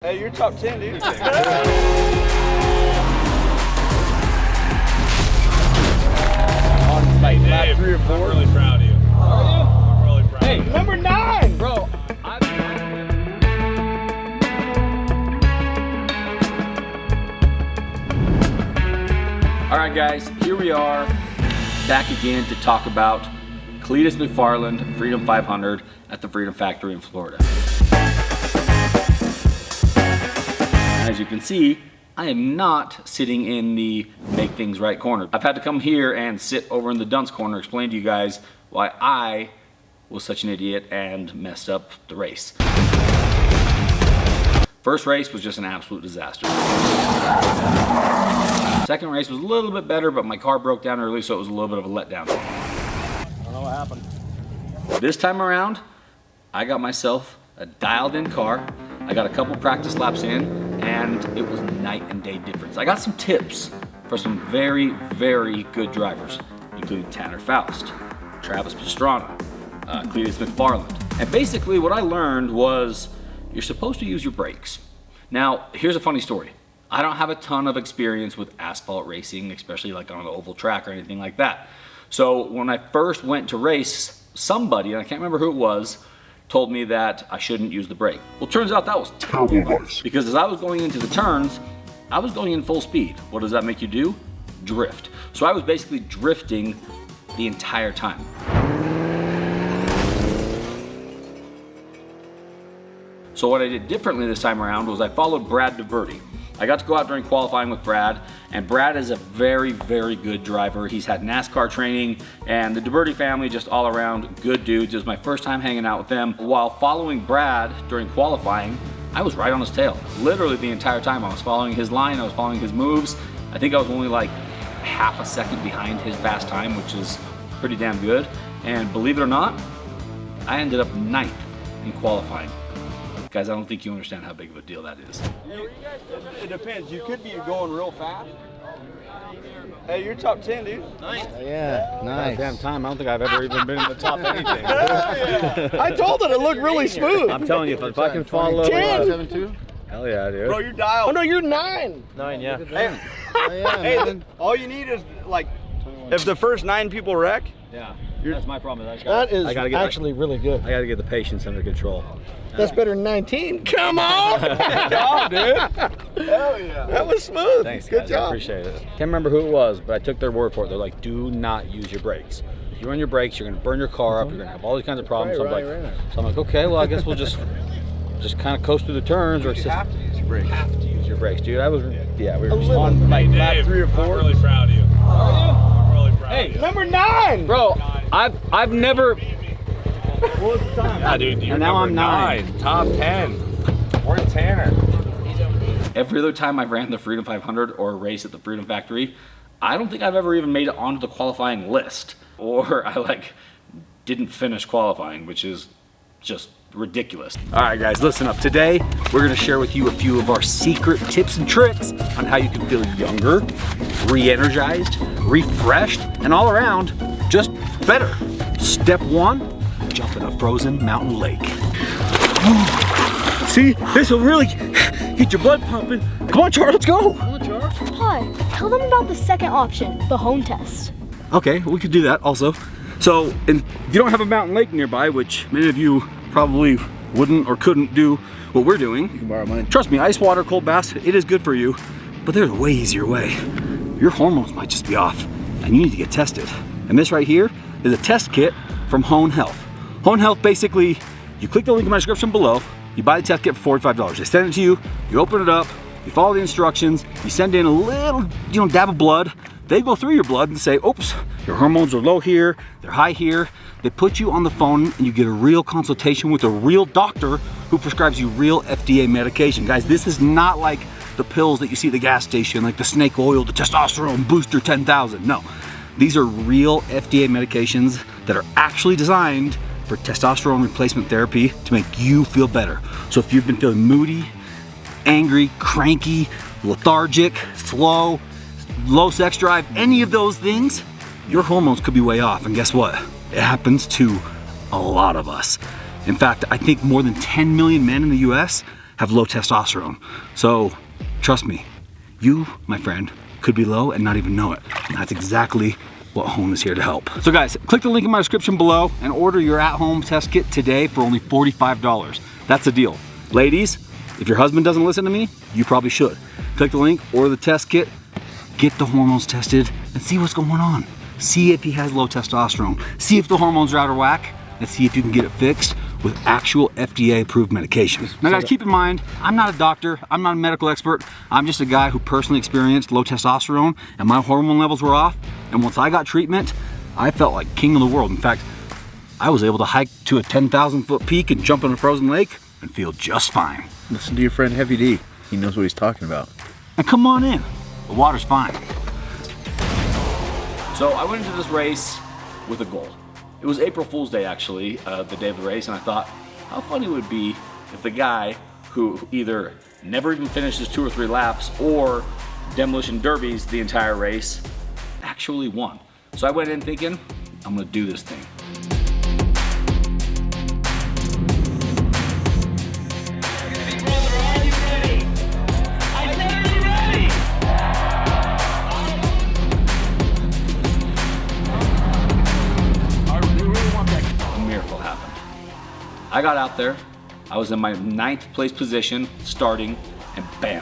Hey, you're top 10, dude. On like lap 3 or 4. I'm really proud of you. Are you? I'm really proud Hey, of you. number 9, bro. All right, guys, here we are back again to talk about Cletus McFarland Freedom 500 at the Freedom Factory in Florida. As you can see, I am not sitting in the make things right corner. I've had to come here and sit over in the dunce corner, explain to you guys why I was such an idiot and messed up the race. First race was just an absolute disaster. Second race was a little bit better, but my car broke down early, so it was a little bit of a letdown. I don't know what happened. This time around, I got myself a dialed in car. I got a couple practice laps in, and it was night and day difference. I got some tips for some very, very good drivers, including Tanner Faust, Travis Pastrana, Cletus McFarland. And basically what I learned was you're supposed to use your brakes. Now, here's a funny story. I don't have a ton of experience with asphalt racing, especially like on an oval track or anything like that. So when I first went to race, somebody, and I can't remember who it was, told me that I shouldn't use the brake. Well, turns out that was terrible advice, because as I was going into the turns, I was going in full speed. What does that make you do? Drift. So I was basically drifting the entire time. So what I did differently this time around was I followed Brad DeVerde. I got to go out during qualifying with Brad, and Brad is a very, very good driver. He's had NASCAR training, and the DeVerde family, just all around good dudes. It was my first time hanging out with them. While following Brad during qualifying, I was right on his tail. Literally the entire time. I was following his line, I was following his moves. I think I was only like half a second behind his fast time, which is pretty damn good. And believe it or not, I ended up 9th in qualifying. Guys, I don't think you understand how big of a deal that is. It depends. You could be going real fast. Hey, you're top 10, dude. Nice. Yeah, nice. Damn time, I don't think I've ever even been in the top anything. I told it looked really smooth. I'm telling you, if I can follow 7-2? hell yeah, dude. Bro, you're dialed. Oh no, you're 9. 9, yeah. Hey, Oh, yeah, hey, man. all you need is like, if the first 9 people wreck, Yeah, that's my problem. That is actually really good. I gotta get the patience under control. That's better than 19. Come on! good job, dude. Hell yeah. That was smooth. Thanks, Good guys. job. I appreciate it. Can't remember who it was, but I took their word for it. They're like, do not use your brakes. If you run your brakes, you're gonna burn your car up. You're gonna have all these kinds of problems. So I'm like, okay, well, I guess we'll just kind of coast through the turns. Or You have to use your brakes. have to use your brakes, dude. I was, yeah, we were little. on like lap 3 or 4. I'm really proud of you. I'm really proud of you. Number 9. Bro, I've never. What was the time? Yeah, dude. And now I'm 9. Top 10. Where's Tanner? Every other time I've ran the Freedom 500 or a race at the Freedom Factory, I don't think I've ever even made it onto the qualifying list. Or I didn't finish qualifying, which is just ridiculous. All right, guys, listen up. Today, we're gonna share with you a few of our secret tips and tricks on how you can feel younger, re-energized, refreshed, and all around just better. Step 1, jump in a frozen mountain lake. See, this will really get your blood pumping. Come on, Char, let's go. Hi, tell them about the second option, the home test. Okay, we could do that also. So, if you don't have a mountain lake nearby, which many of you probably wouldn't or couldn't do what we're doing, You can borrow mine. trust me, ice water, cold baths, it is good for you, but there's a way easier way. Your hormones might just be off, and you need to get tested. And this right here is a test kit from Hone Health. Hone Health, basically, you click the link in my description below, you buy the test kit for $45. They send it to you, you open it up, you follow the instructions, you send in a little, dab of blood. They go through your blood and say, oops, your hormones are low here, they're high here. They put you on the phone and you get a real consultation with a real doctor who prescribes you real FDA medication. Guys, this is not like the pills that you see at the gas station, like the snake oil, the testosterone booster 10,000. No, these are real FDA medications that are actually designed for testosterone replacement therapy to make you feel better. So if you've been feeling moody, angry, cranky, lethargic, slow, low sex drive, any of those things, your hormones could be way off. And guess what? It happens to a lot of us. In fact, I think more than 10 million men in the US have low testosterone. So trust me, you, my friend, could be low and not even know it. And that's exactly what Hone is here to help. So guys, click the link in my description below and order your at-home test kit today for only $45. That's the deal. Ladies, if your husband doesn't listen to me, you probably should. Click the link, order the test kit, get the hormones tested, and see what's going on. See if he has low testosterone. See if the hormones are out of whack, and see if you can get it fixed with actual FDA-approved medication. Now guys, keep in mind, I'm not a doctor, I'm not a medical expert, I'm just a guy who personally experienced low testosterone, and my hormone levels were off, and once I got treatment, I felt like king of the world. In fact, I was able to hike to a 10,000 foot peak and jump in a frozen lake and feel just fine. Listen to your friend Heavy D. He knows what he's talking about. And come on in, the water's fine. So I went into this race with a goal. It was April Fool's Day actually, the day of the race, and I thought, how funny it would be if the guy who either never even finished his 2 or 3 laps or demolition derbies the entire race actually won. So I went in thinking, I'm gonna do this thing. I got out there, I was in my 9th place position, starting, and bam,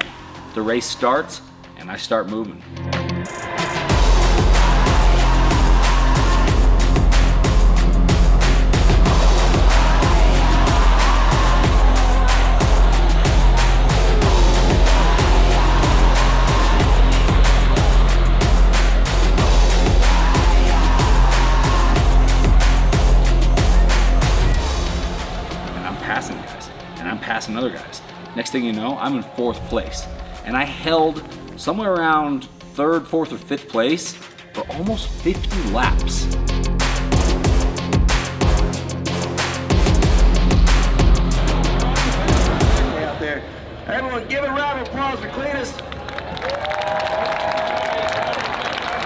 the race starts, and I start moving. Passing other guys. Next thing you know, I'm in 4th place. And I held somewhere around 3rd, 4th, or 5th place for almost 50 laps. Out there. Everyone give a round of applause for Cletus.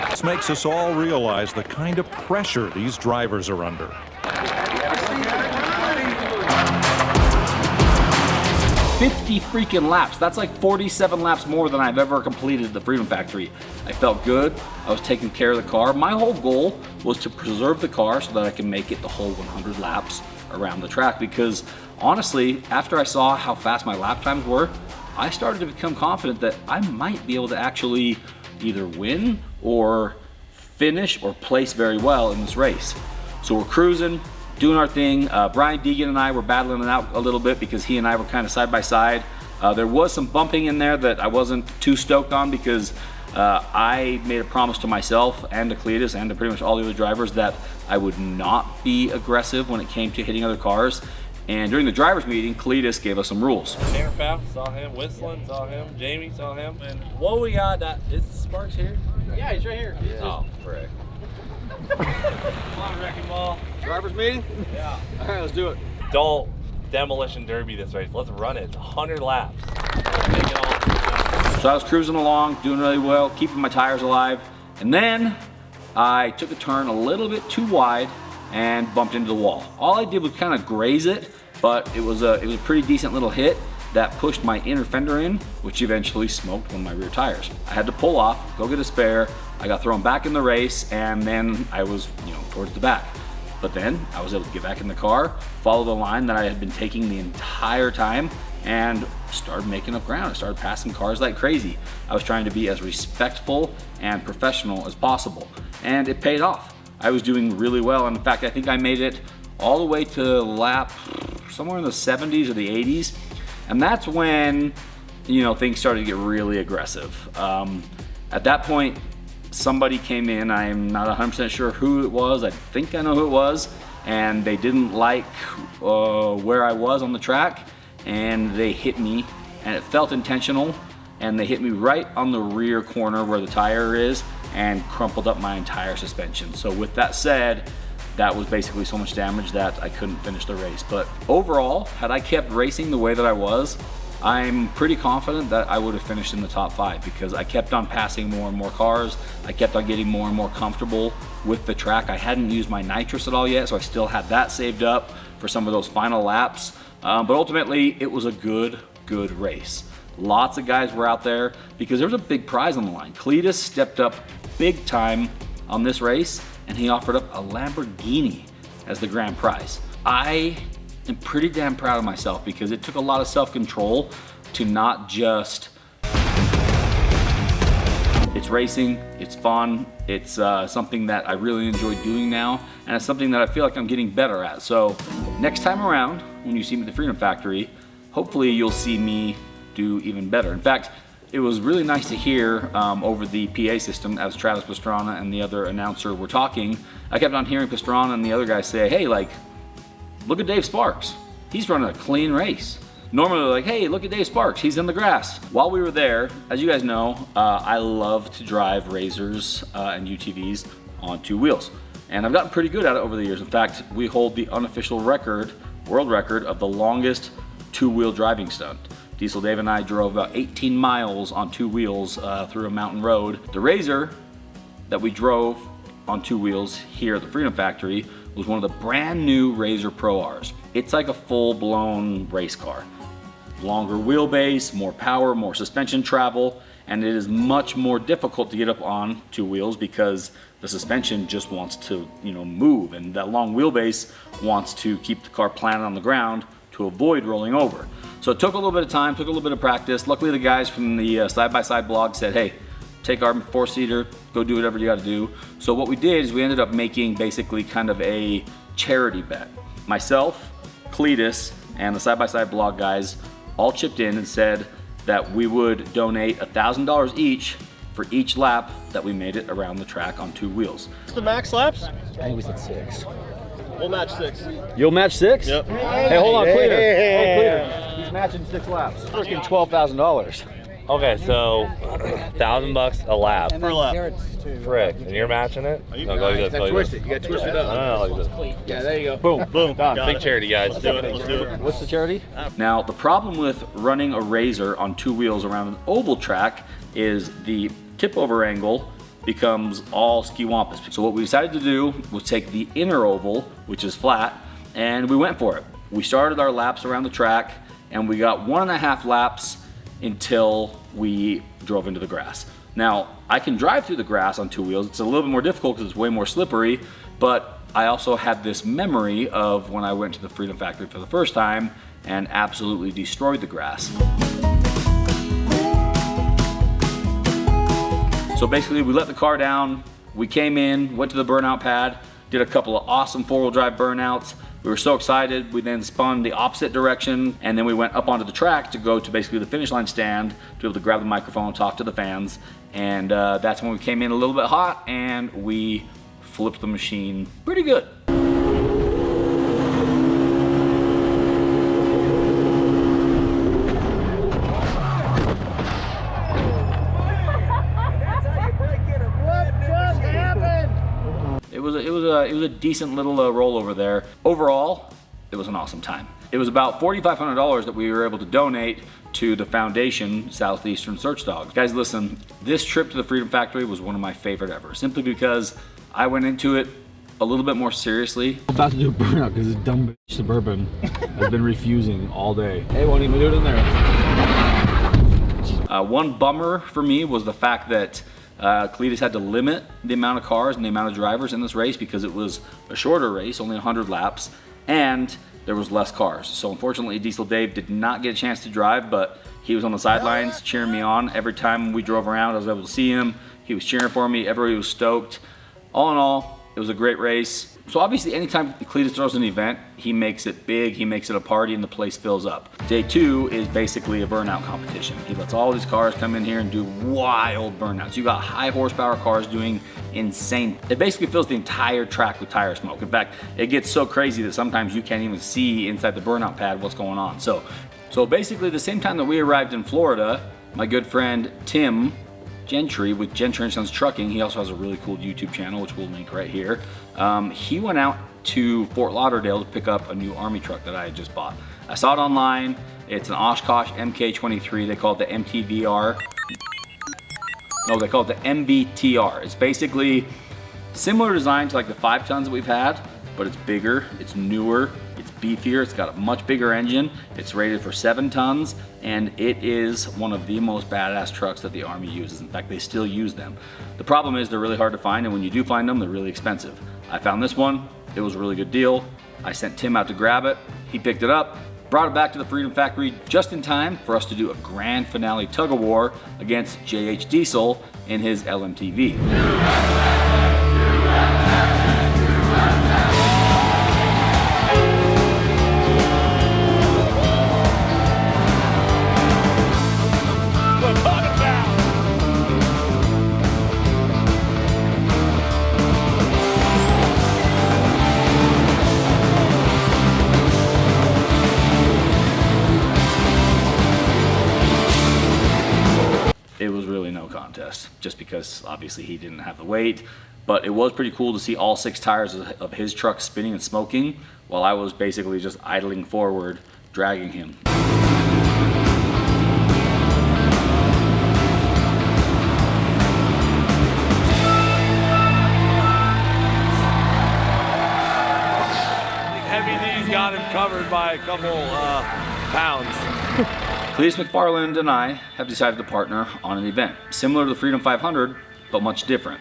This makes us all realize the kind of pressure these drivers are under. 50 freaking laps. That's like 47 laps more than I've ever completed at the Freedom Factory. I felt good. I was taking care of the car. My whole goal was to preserve the car so that I can make it the whole 100 laps around the track, because honestly, after I saw how fast my lap times were, I started to become confident that I might be able to actually either win or finish or place very well in this race. So we're cruising, doing our thing. Brian Deegan and I were battling it out a little bit because he and I were kind of side by side. There was some bumping in there that I wasn't too stoked on, because I made a promise to myself and to Cletus and to pretty much all the other drivers that I would not be aggressive when it came to hitting other cars. And during the drivers meeting, Cletus gave us some rules. Tanner Pfaff, saw him. Whistling, saw him. Jamie, saw him. And what we got, is Sparks here? Yeah, he's right here. Oh, frick. Come on, Wrecking Ball. Drivers meeting? Yeah. All right, let's do it. Don't demolition derby this race. Let's run it. It's 100 laps. Make it all. So I was cruising along, doing really well, keeping my tires alive. And then I took a turn a little bit too wide and bumped into the wall. All I did was kind of graze it, but it was a pretty decent little hit that pushed my inner fender in, which eventually smoked one of my rear tires. I had to pull off, go get a spare. I got thrown back in the race, and then I was, towards the back. But then I was able to get back in the car, follow the line that I had been taking the entire time, and started making up ground. I started passing cars like crazy. I was trying to be as respectful and professional as possible, and it paid off. I was doing really well. In fact, I think I made it all the way to lap somewhere in the 70s or the 80s. And that's when, things started to get really aggressive. At that point, somebody came in. I'm not 100% sure who it was. I think I know who it was. And they didn't like where I was on the track, and they hit me, and it felt intentional. And they hit me right on the rear corner where the tire is and crumpled up my entire suspension. So with that said, that was basically so much damage that I couldn't finish the race. But overall, had I kept racing the way that I was, I'm pretty confident that I would have finished in the top 5, because I kept on passing more and more cars. I kept on getting more and more comfortable with the track. I hadn't used my nitrous at all yet, so I still had that saved up for some of those final laps. But ultimately, it was a good good race. Lots of guys were out there because there was a big prize on the line. Cletus stepped up big time on this race, and he offered up a Lamborghini as the grand prize. I am pretty damn proud of myself because it took a lot of self-control to not just, it's racing, it's fun, it's something that I really enjoy doing now, and it's something that I feel like I'm getting better at. So next time around, when you see me at the Freedom Factory, hopefully you'll see me do even better. In fact, it was really nice to hear over the PA system as Travis Pastrana and the other announcer were talking. I kept on hearing Pastrana and the other guys say, hey, like, look at Dave Sparks. He's running a clean race. Normally they're like, hey, look at Dave Sparks, he's in the grass. While we were there, as you guys know, I love to drive Razors and UTVs on 2 wheels. And I've gotten pretty good at it over the years. In fact, we hold the unofficial record, world record, of the longest 2-wheel driving stunt. Dieseldave and I drove about 18 miles on 2 wheels through a mountain road. The Razor that we drove on 2 wheels here at the Freedom Factory was one of the brand new Razor Pro Rs. It's like a full-blown race car. Longer wheelbase, more power, more suspension travel, and it is much more difficult to get up on 2 wheels because the suspension just wants to, move, and that long wheelbase wants to keep the car planted on the ground to avoid rolling over. So it took a little bit of time, took a little bit of practice. Luckily the guys from the side-by-side blog said, hey, take our 4-seater, go do whatever you gotta do. So what we did is we ended up making basically kind of a charity bet. Myself, Cletus, and the side-by-side blog guys all chipped in and said that we would donate $1,000 each for each lap that we made it around the track on 2 wheels. What's the max laps? I think we said 6. We'll match 6. You'll match 6? Yep. Hey, hold on, clear. Hey, clear. He's matching 6 laps. Freaking $12,000. Okay, so $1,000 a lap. Per lap. Frick, and you're matching it? No, go like this. Go like Twist this. it. You got to twist it up. No, like this. Yeah, there you go. Boom. Boom. Done. Got Big it. charity, guys. Let's do it. Let's do it. What's the charity? Now, the problem with running a Razor on 2 wheels around an oval track is the tip over angle becomes all ski-wampus. So what we decided to do was take the inner oval, which is flat, and we went for it. We started our laps around the track, and we got 1.5 laps until we drove into the grass. Now, I can drive through the grass on 2 wheels. It's a little bit more difficult because it's way more slippery, but I also had this memory of when I went to the Freedom Factory for the first time and absolutely destroyed the grass. So basically we let the car down, we came in, went to the burnout pad, did a couple of awesome 4-wheel drive burnouts. We were so excited, we then spun the opposite direction, and then we went up onto the track to go to basically the finish line stand to be able to grab the microphone and talk to the fans. And that's when we came in a little bit hot and we flipped the machine pretty good. It was a decent little rollover there. Overall, it was an awesome time. It was about $4,500 that we were able to donate to the foundation, Southeastern Search Dogs. Guys, listen, this trip to the Freedom Factory was one of my favorite ever, simply because I went into it a little bit more seriously. I'm about to do a burnout because this dumb bitch Suburban has been refusing all day. Hey, won't even do it in there. One bummer for me was the fact that Cletus had to limit the amount of cars and the amount of drivers in this race because it was a shorter race, only 100 laps, and there was less cars. So unfortunately, Dieseldave did not get a chance to drive, but he was on the sidelines cheering me on. Every time we drove around, I was able to see him. He was cheering for me. Everybody was stoked. All in all, it was a great race. So obviously, anytime Cletus throws an event, he makes it big, he makes it a party, and the place fills up. Day 2 is basically a burnout competition. He lets all these cars come in here and do wild burnouts. You got high horsepower cars doing insane. It basically fills the entire track with tire smoke. In fact, it gets so crazy that sometimes you can't even see inside the burnout pad what's going on. So basically, the same time that we arrived in Florida, my good friend Tim Gentry with Gentry & Sons Trucking, he also has a really cool YouTube channel, which we'll link right here. He went out to Fort Lauderdale to pick up a new Army truck that I had just bought. I saw it online. It's an Oshkosh MK23. They call it the MTVR. No, they call it the MVTR. It's basically similar design to like the 5 tons that we've had, but it's bigger, it's newer, it's beefier, it's got a much bigger engine, it's rated for 7 tons, and it is one of the most badass trucks that the Army uses. In fact, they still use them. The problem is they're really hard to find, and when you do find them, they're really expensive. I found this one, it was a really good deal. I sent Tim out to grab it, he picked it up, brought it back to the Freedom Factory just in time for us to do a grand finale tug of war against J.H. Diesel in his LMTV. It was really no contest, just because obviously he didn't have the weight, but it was pretty cool to see all 6 tires of his truck spinning and smoking while I was basically just idling forward, dragging him. Heavy D's got him covered by a couple pounds. Cletus McFarland and I have decided to partner on an event similar to the Freedom 500, but much different.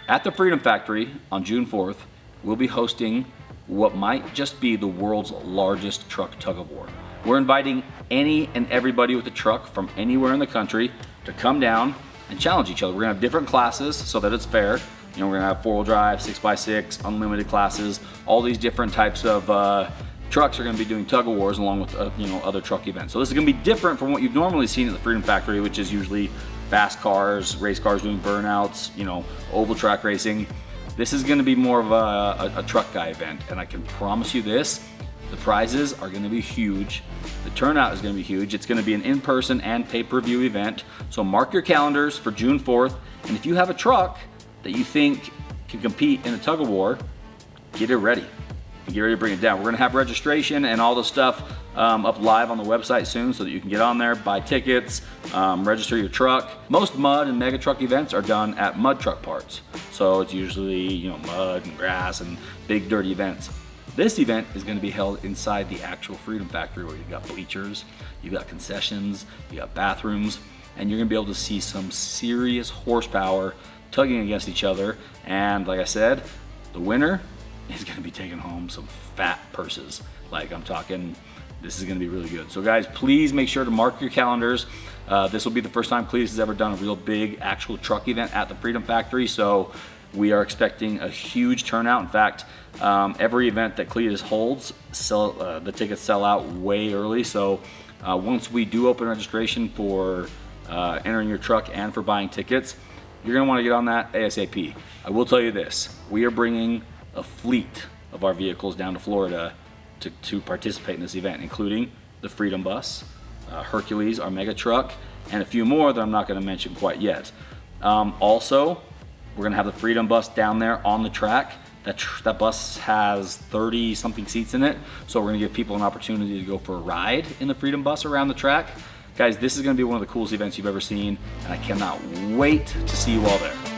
At the Freedom Factory on June 4th, we'll be hosting what might just be the world's largest truck tug of war. We're inviting any and everybody with a truck from anywhere in the country to come down and challenge each other. We're gonna have different classes so that it's fair. You know, we're gonna have 4-wheel drive, 6x6, unlimited classes, all these different types of trucks are going to be doing tug of wars along with you know, other truck events. So this is going to be different from what you've normally seen at the Freedom Factory, which is usually fast cars, race cars doing burnouts, you know, oval track racing. This is going to be more of a truck guy event, and I can promise you this, the prizes are going to be huge. The turnout is going to be huge. It's going to be an in-person and pay-per-view event. So mark your calendars for June 4th, and if you have a truck that you think can compete in a tug of war, get it ready. Get ready to bring it down. We're gonna have registration and all the stuff up live on the website soon so that you can get on there, buy tickets, register your truck. Most mud and mega truck events are done at mud truck parts. So it's usually, you know, mud and grass and big dirty events. This event is gonna be held inside the actual Freedom Factory where you've got bleachers, you've got concessions, you got bathrooms, and you're gonna be able to see some serious horsepower tugging against each other. And like I said, the winner is gonna be taking home some fat purses. Like I'm talking, this is gonna be really good. So guys, please make sure to mark your calendars. This will be the first time Cletus has ever done a real big actual truck event at the Freedom Factory. So we are expecting a huge turnout. In fact, every event that Cletus holds, the tickets sell out way early. So once we do open registration for entering your truck and for buying tickets, you're gonna wanna get on that ASAP. I will tell you this, we are bringing a fleet of our vehicles down to Florida to participate in this event, including the Freedom Bus, Hercules, our mega truck, and a few more that I'm not going to mention quite yet. Also, we're going to have the Freedom Bus down there on the track. That bus has 30 something seats in it, so we're going to give people an opportunity to go for a ride in the Freedom Bus around the track. Guys, this is going to be one of the coolest events you've ever seen, and I cannot wait to see you all there.